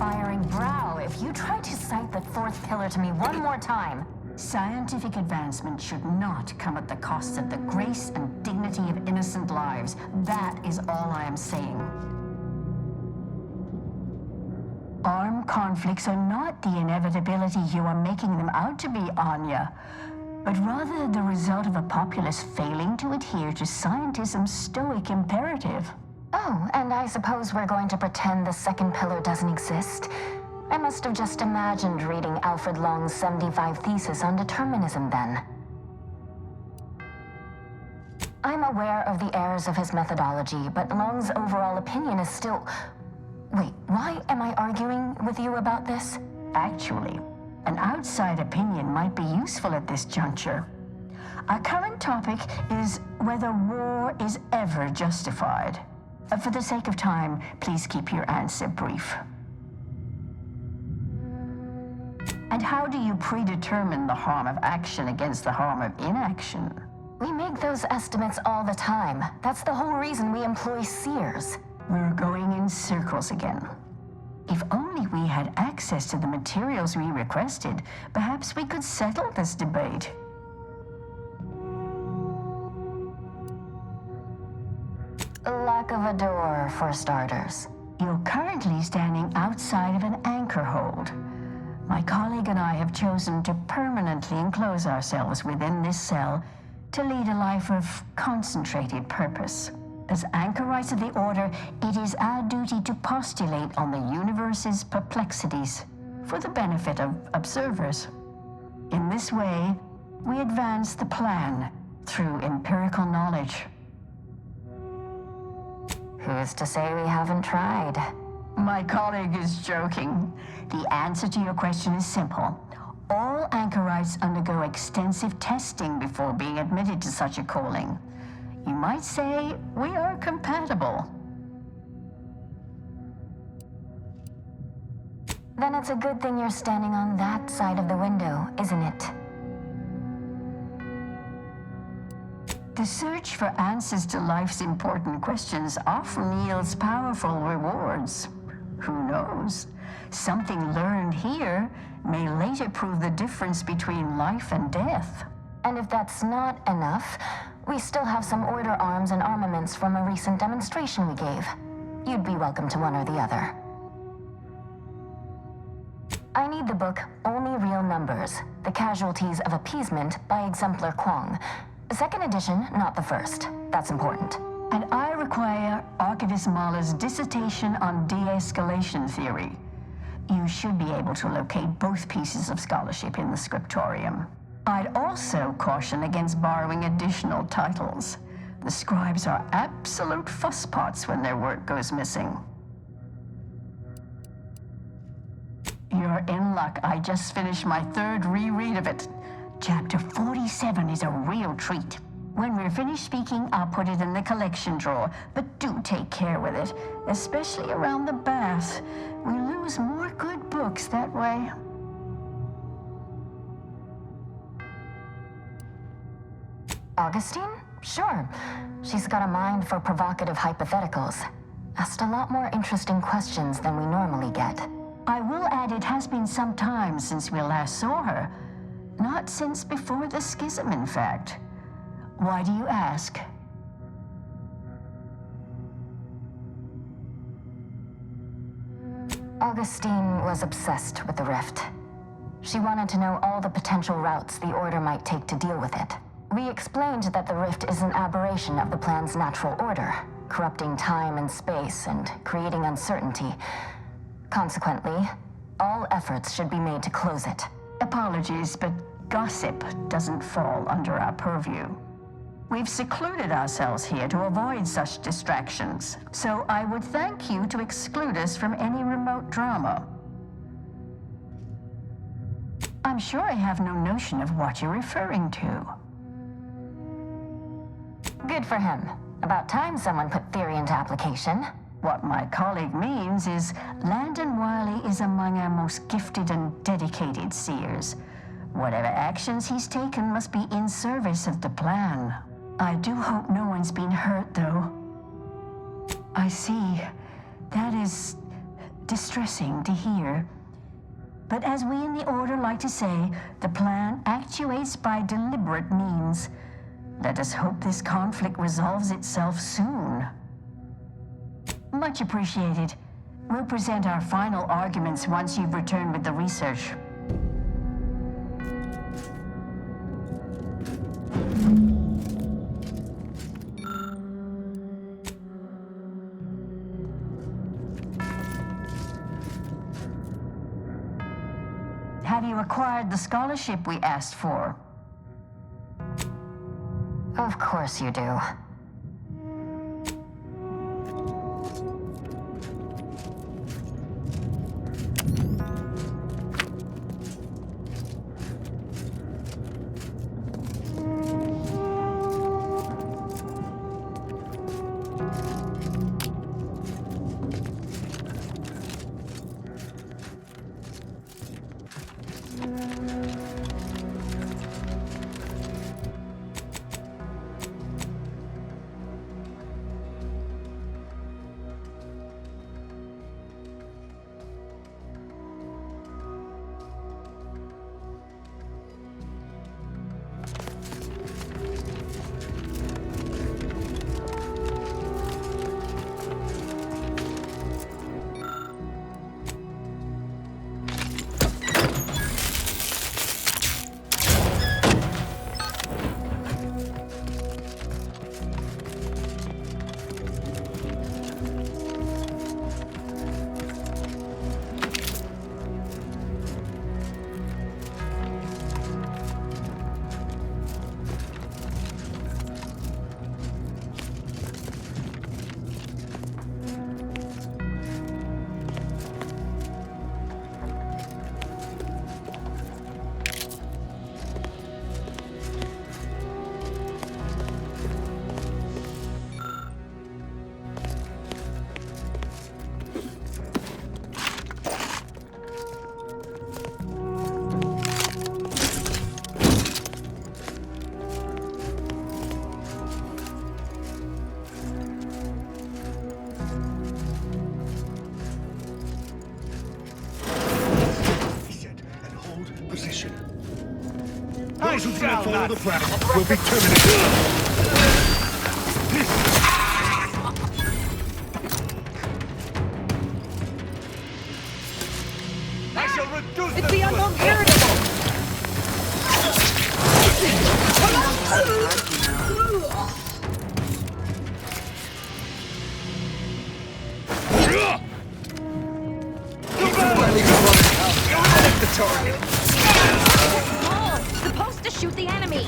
perspiring brow if you try to cite the fourth pillar to me one more time. Scientific advancement should not come at the cost of the grace and dignity of innocent lives. That is all I am saying. Armed conflicts are not the inevitability you are making them out to be, Anya, but rather the result of a populace failing to adhere to scientism's stoic imperative. Oh, and I suppose we're going to pretend the second pillar doesn't exist? I must have just imagined reading Alfred Long's 75 thesis on determinism then. I'm aware of the errors of his methodology, but Long's overall opinion is still... Wait, why am I arguing with you about this? Actually, an outside opinion might be useful at this juncture. Our current topic is whether war is ever justified. For the sake of time, please keep your answer brief. And how do you predetermine the harm of action against the harm of inaction? We make those estimates all the time. That's the whole reason we employ seers. We're going in circles again. If only we had access to the materials we requested, perhaps we could settle this debate. Lack of a door, for starters. You're currently standing outside of an anchor hold. My colleague and I have chosen to permanently enclose ourselves within this cell to lead a life of concentrated purpose. As anchorites of the Order, it is our duty to postulate on the universe's perplexities for the benefit of observers. In this way, we advance the plan through empirical knowledge. Who's to say we haven't tried? My colleague is joking. The answer to your question is simple. All anchorites undergo extensive testing before being admitted to such a calling. You might say we are compatible. Then it's a good thing you're standing on that side of the window, isn't it? The search for answers to life's important questions often yields powerful rewards. Who knows? Something learned here may later prove the difference between life and death. And if that's not enough, we still have some Order arms and armaments from a recent demonstration we gave. You'd be welcome to one or the other. I need the book Only Real Numbers, The Casualties of Appeasement by Exemplar Kwong. Second edition, not the first. That's important. And I require Archivist Mahler's dissertation on de-escalation theory. You should be able to locate both pieces of scholarship in the scriptorium. I'd also caution against borrowing additional titles. The scribes are absolute fusspots when their work goes missing. You're in luck. I just finished my third reread of it. Chapter 47 is a real treat. When we're finished speaking, I'll put it in the collection drawer, but do take care with it, especially around the bath. We lose more good books that way. Augustine? Sure. She's got a mind for provocative hypotheticals. Asked a lot more interesting questions than we normally get. I will add it has been some time since we last saw her. Not since before the schism, in fact. Why do you ask? Augustine was obsessed with the rift. She wanted to know all the potential routes the Order might take to deal with it. We explained that the rift is an aberration of the plan's natural order, corrupting time and space and creating uncertainty. Consequently, all efforts should be made to close it. Apologies, but gossip doesn't fall under our purview. We've secluded ourselves here to avoid such distractions, so I would thank you to exclude us from any remote drama. I'm sure I have no notion of what you're referring to. Good for him. About time someone put theory into application. What my colleague means is Landon Wiley is among our most gifted and dedicated seers. Whatever actions he's taken must be in service of the plan. I do hope no one's been hurt, though. I see. That is distressing to hear. But as we in the Order like to say, the plan actuates by deliberate means. Let us hope this conflict resolves itself soon. Much appreciated. We'll present our final arguments once you've returned with the research. Have you acquired the scholarship we asked for? Of course you do. Those who try to follow the plan will be terminated. I shall reduce It's beyond unbearable! the target. Supposed to shoot the enemy!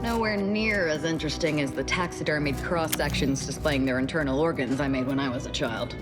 Nowhere near as interesting as the taxidermied cross-sections displaying their internal organs I made when I was a child.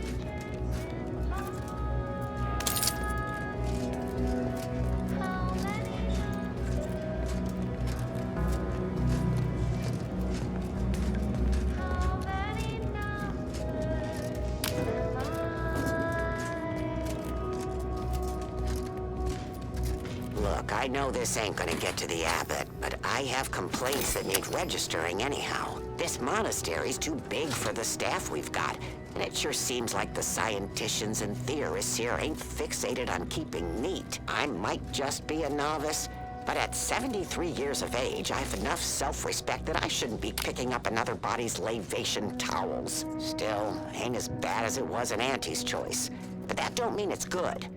Look, I know this ain't gonna get to the abbot, but I have complaints that need registering anyhow. This monastery's too big for the staff we've got, and it sure seems like the scienticians and theorists here ain't fixated on keeping neat. I might just be a novice, but at 73 years of age, I have enough self-respect that I shouldn't be picking up another body's lavation towels. Still, ain't as bad as it was in Auntie's choice, but that don't mean it's good.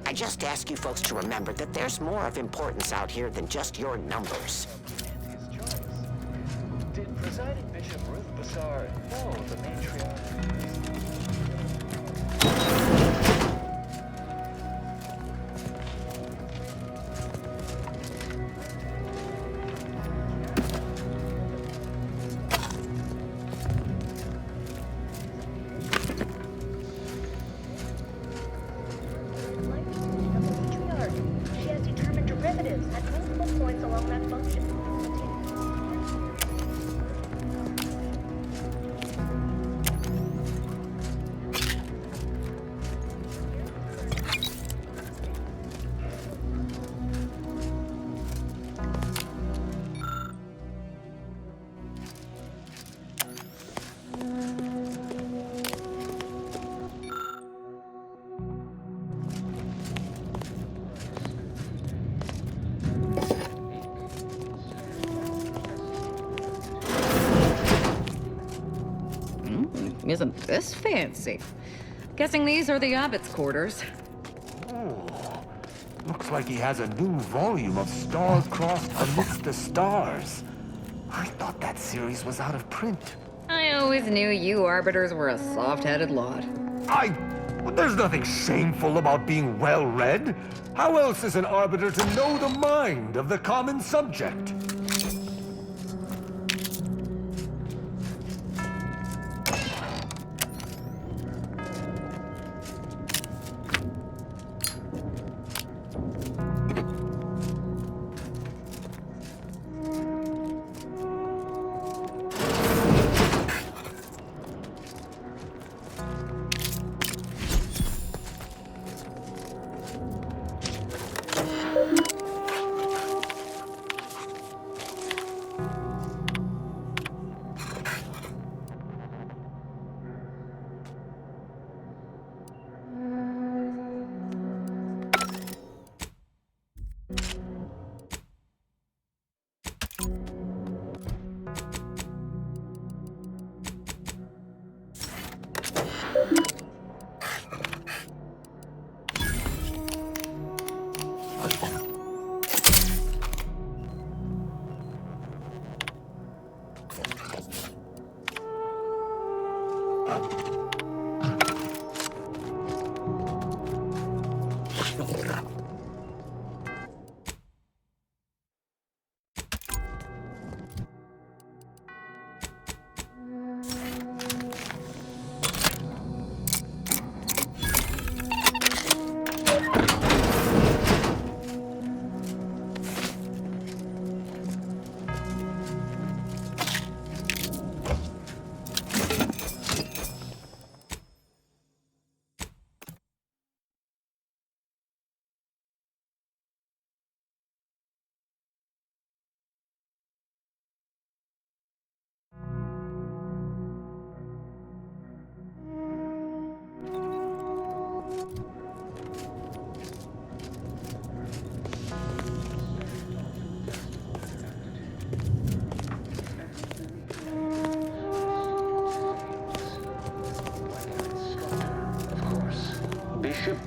I just ask you folks to remember that there's more of importance out here than just your numbers. Did Presiding Bishop Ruth Bassar know the matriarch? She has determined derivatives at multiple points along that function. Isn't this fancy? Guessing these are the Abbot's quarters. Oh, looks like he has a new volume of Star-Crossed Amidst the Stars. I thought that series was out of print. I always knew you Arbiters were a soft-headed lot. There's nothing shameful about being well-read. How else is an Arbiter to know the mind of the common subject?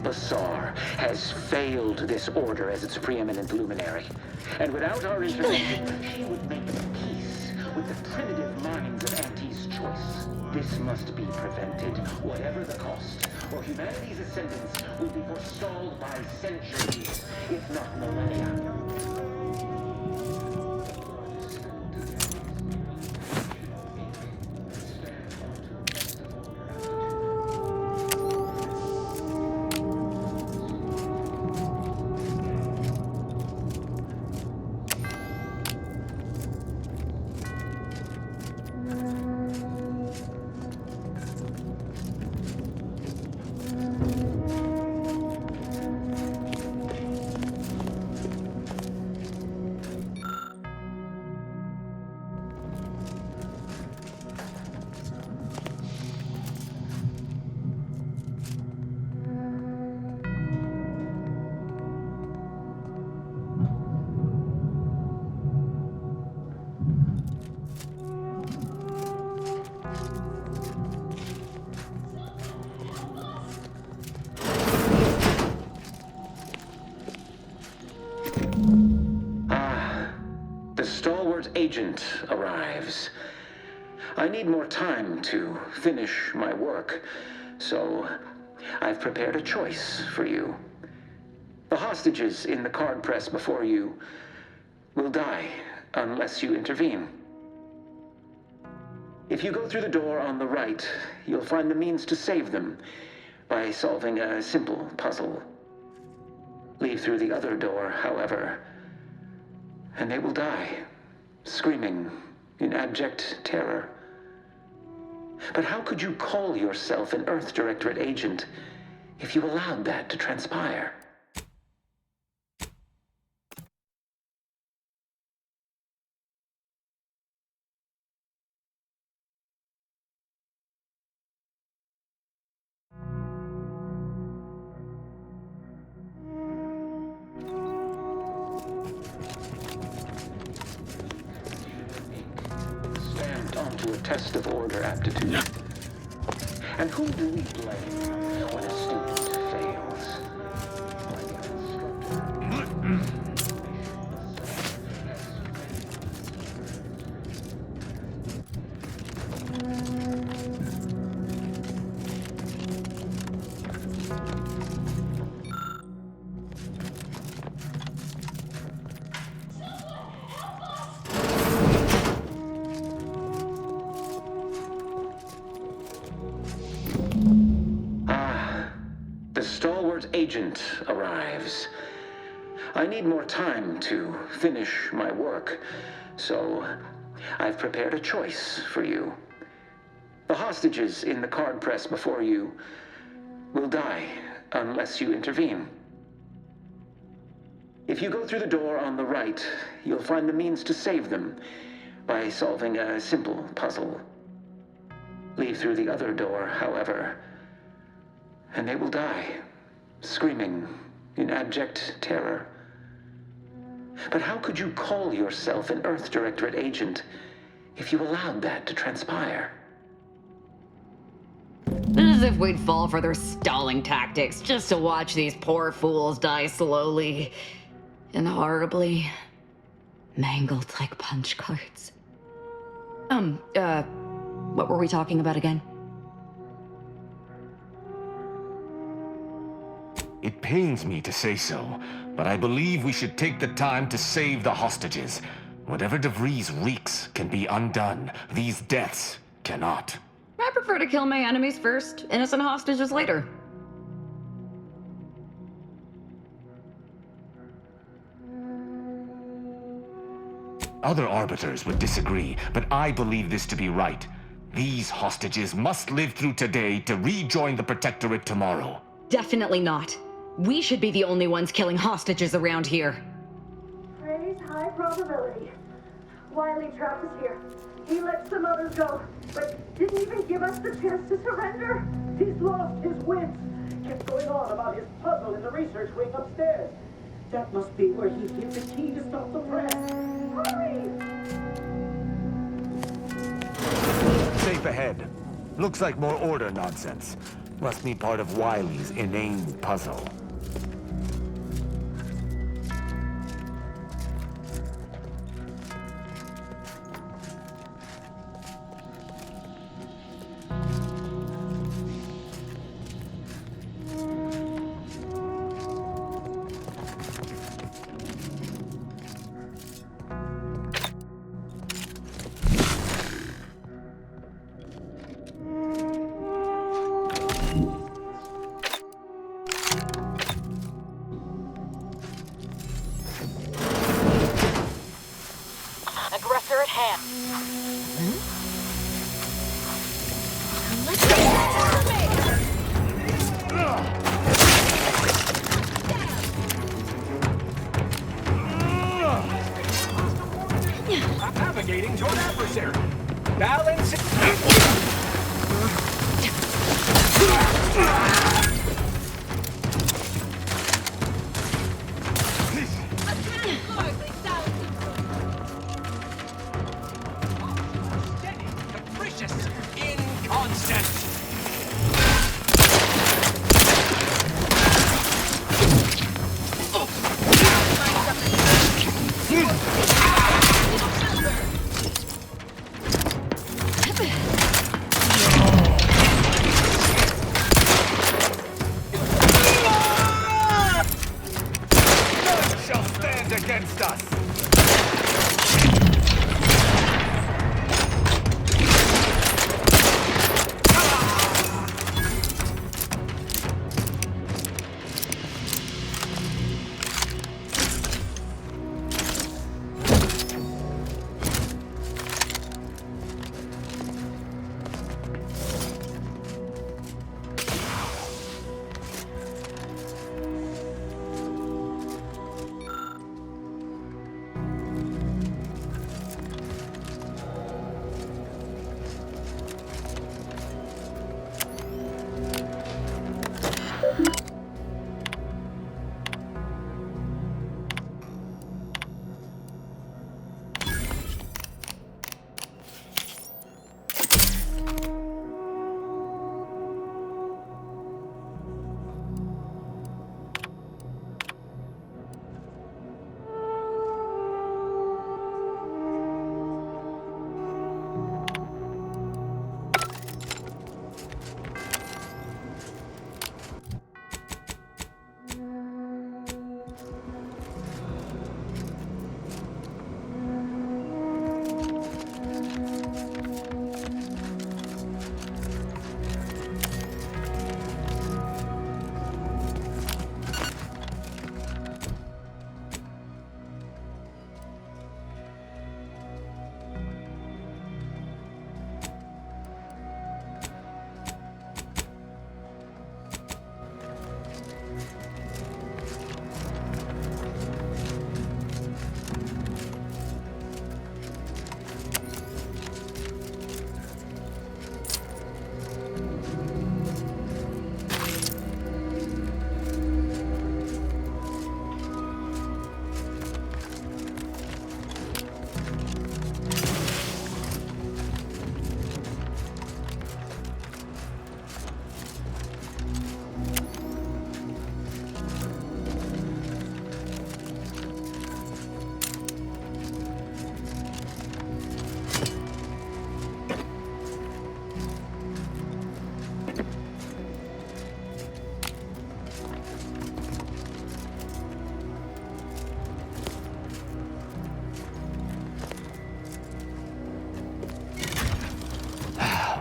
Basar has failed this order as its preeminent luminary. And without our intervention, she would make peace with the primitive minds of Auntie's choice. This must be prevented, whatever the cost, or humanity's ascendance will be forestalled by centuries, if not millennia. Agent arrives. I need more time to finish my work, so I've prepared a choice for you. The hostages in the card press before you will die unless you intervene. If you go through the door on the right, you'll find the means to save them by solving a simple puzzle. Leave through the other door, however, and they will die, screaming in abject terror. But how could you call yourself an Earth Directorate agent if you allowed that to transpire? Stamped onto a test of order aptitude. And who do we blame when a student fails? The stalwart agent arrives. I need more time to finish my work, so I've prepared a choice for you. The hostages in the card press before you will die unless you intervene. If you go through the door on the right, you'll find the means to save them by solving a simple puzzle. Leave through the other door, however, and they will die, screaming in abject terror. But how could you call yourself an Earth Directorate agent if you allowed that to transpire? As if we'd fall for their stalling tactics just to watch these poor fools die slowly and horribly, mangled like punch cards. What were we talking about again? It pains me to say so, but I believe we should take the time to save the hostages. Whatever DeVries wreaks can be undone. These deaths cannot. I prefer to kill my enemies first, innocent hostages later. Other arbiters would disagree, but I believe this to be right. These hostages must live through today to rejoin the Protectorate tomorrow. Definitely not. We should be the only ones killing hostages around here. Praise high probability. Wiley Trapp is here. He let some others go, but didn't even give us the chance to surrender. He's lost his wits. Kept going on about his puzzle in the research wing upstairs. That must be where he hid the key to stop the press. Hurry! Safe ahead. Looks like more order nonsense. Must be part of Wiley's inane puzzle. Aggressor at hand. Navigating toward adversary. Balance. Against us!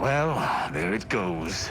Well, there it goes.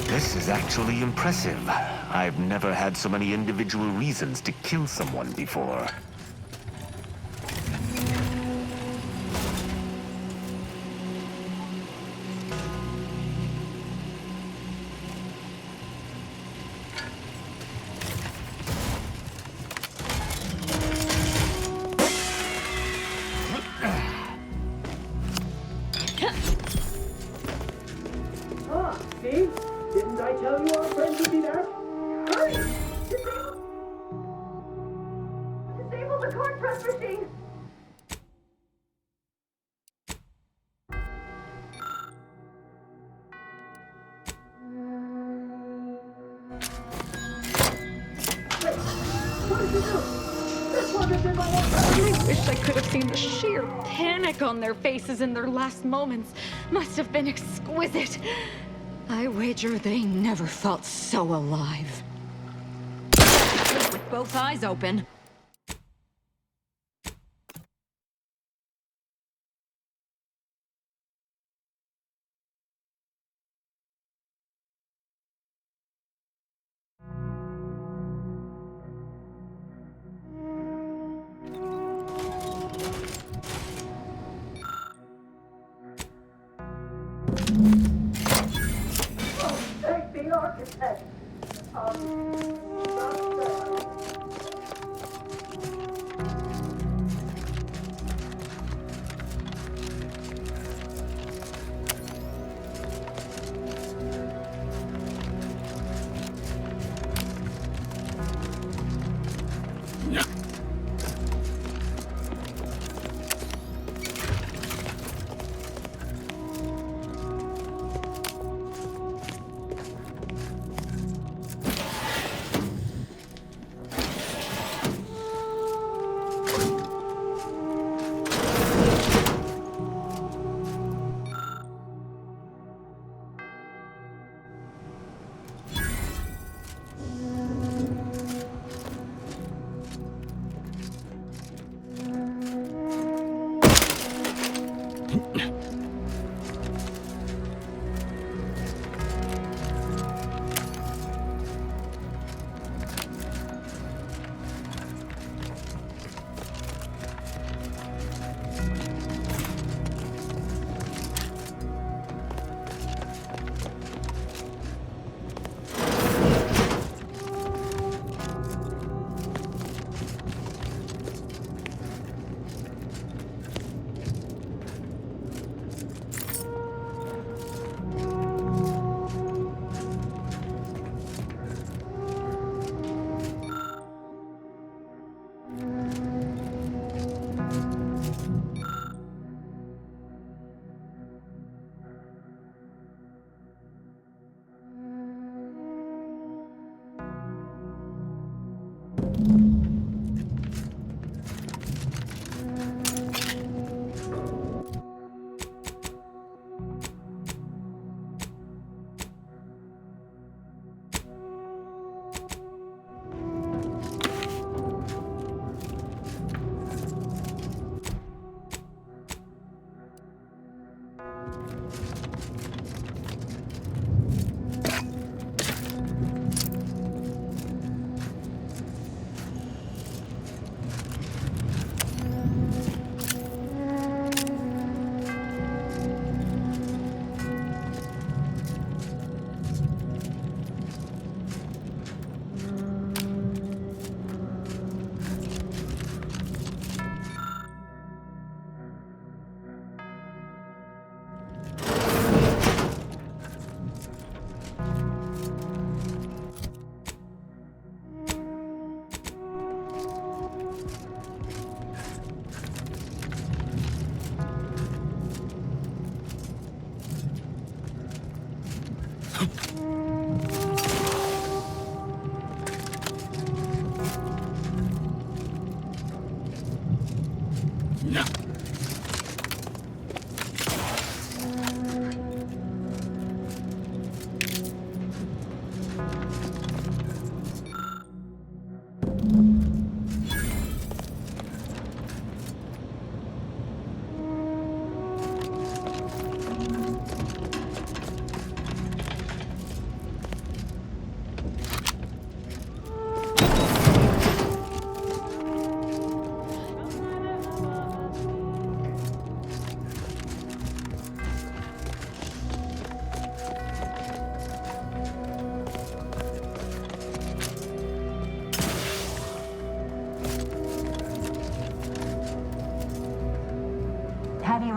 This is actually impressive. I've never had so many individual reasons to kill someone before. Ah, see? Didn't I tell you our friends would be back? Hurry! Disable the card press machine! Wait, what did you do? This wasn't in my own. I wish I could have seen the sheer panic on their faces in their last moments. Must have been exquisite. I wager they never felt so alive. With both eyes open. Thank the architect. Not bad.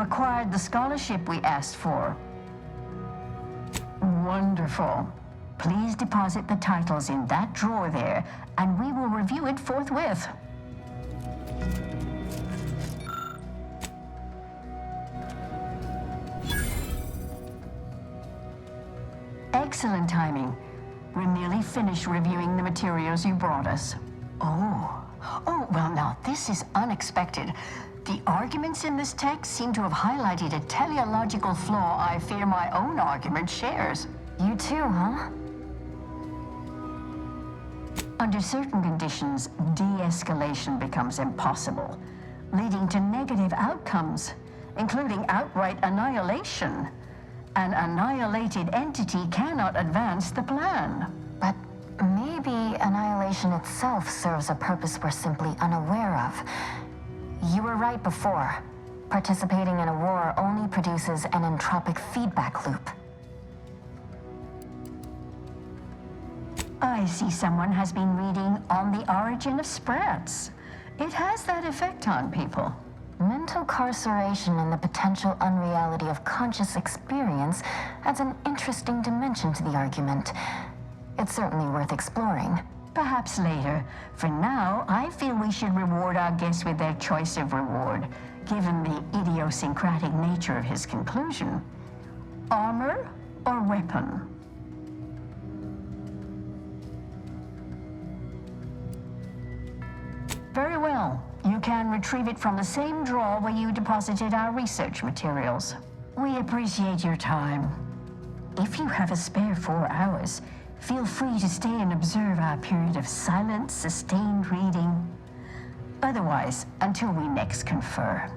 acquired the scholarship we asked for. Wonderful. Please deposit the titles in that drawer there, and we will review it forthwith. Excellent timing. We're nearly finished reviewing the materials you brought us. Oh, well now, this is unexpected. The arguments in this text seem to have highlighted a teleological flaw I fear my own argument shares. You too, huh? Under certain conditions, de-escalation becomes impossible, leading to negative outcomes, including outright annihilation. An annihilated entity cannot advance the plan. But maybe annihilation itself serves a purpose we're simply unaware of. You were right before. Participating in a war only produces an entropic feedback loop. I see someone has been reading On the Origin of Sprats. It has that effect on people. Mental carceration and the potential unreality of conscious experience adds an interesting dimension to the argument. It's certainly worth exploring. Perhaps later. For now, I feel we should reward our guest with their choice of reward, given the idiosyncratic nature of his conclusion. Armor or weapon? Very well. You can retrieve it from the same drawer where you deposited our research materials. We appreciate your time. If you have a spare 4 hours, feel free to stay and observe our period of silent, sustained reading. Otherwise, until we next confer.